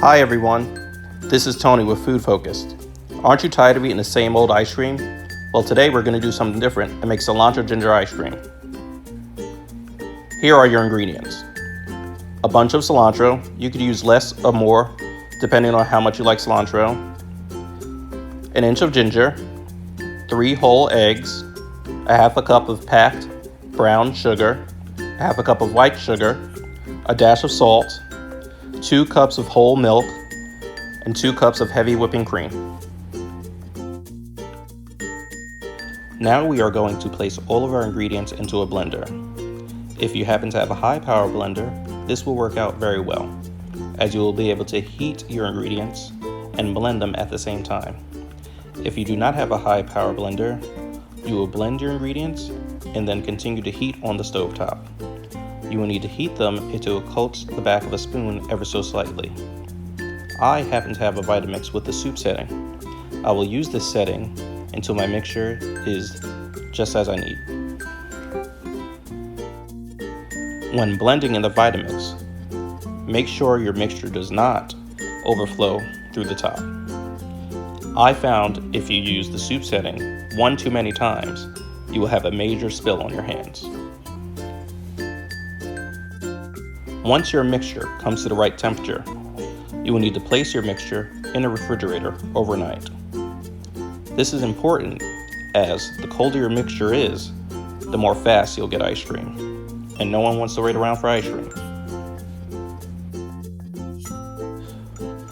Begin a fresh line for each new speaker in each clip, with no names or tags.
Hi everyone, this is Tony with Food Focused. Aren't you tired of eating the same old ice cream? Well, today we're going to do something different and make cilantro ginger ice cream. Here are your ingredients. A bunch of cilantro, you could use less or more depending on how much you like cilantro. An inch of ginger, 3 whole eggs, a half a cup of packed brown sugar, a half a cup of white sugar, a dash of salt, 2 cups of whole milk, and 2 cups of heavy whipping cream. Now we are going to place all of our ingredients into a blender. If you happen to have a high power blender, this will work out very well, as you will be able to heat your ingredients and blend them at the same time. If you do not have a high power blender, you will blend your ingredients and then continue to heat on the stovetop. You will need to heat them until it coats the back of a spoon ever so slightly. I happen to have a Vitamix with the soup setting. I will use this setting until my mixture is just as I need. When blending in the Vitamix, make sure your mixture does not overflow through the top. I found if you use the soup setting one too many times, you will have a major spill on your hands. Once your mixture comes to the right temperature, you will need to place your mixture in the refrigerator overnight. This is important as the colder your mixture is, the more fast you'll get ice cream, and no one wants to wait around for ice cream.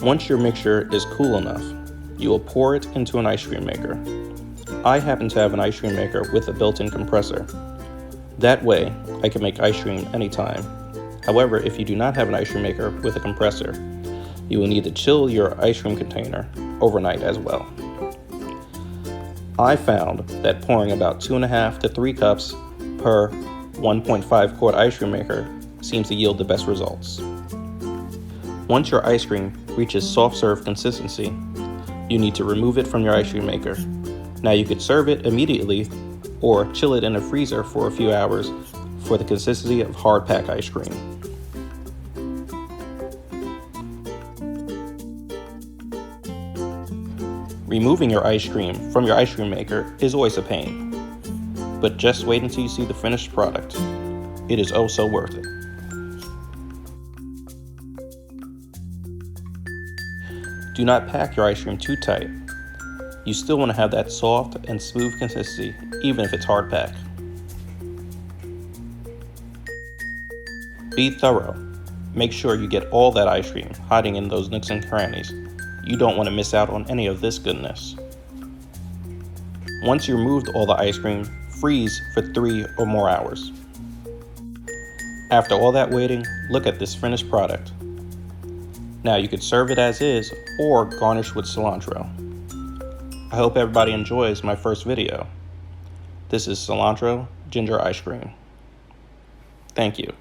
Once your mixture is cool enough, you will pour it into an ice cream maker. I happen to have an ice cream maker with a built-in compressor. That way, I can make ice cream anytime. However, if you do not have an ice cream maker with a compressor, you will need to chill your ice cream container overnight as well. I found that pouring about 2.5 to 3 cups per 1.5 quart ice cream maker seems to yield the best results. Once your ice cream reaches soft serve consistency, you need to remove it from your ice cream maker. Now you could serve it immediately or chill it in a freezer for a few hours for the consistency of hard pack ice cream. Removing your ice cream from your ice cream maker is always a pain, but just wait until you see the finished product. It is oh so worth it. Do not pack your ice cream too tight. You still want to have that soft and smooth consistency, even if it's hard packed. Be thorough. Make sure you get all that ice cream hiding in those nooks and crannies. You don't want to miss out on any of this goodness. Once you removed all the ice cream, freeze for 3 or more hours. After all that waiting, look at this finished product. Now you could serve it as is or garnish with cilantro. I hope everybody enjoys my first video. This is cilantro ginger ice cream. Thank you.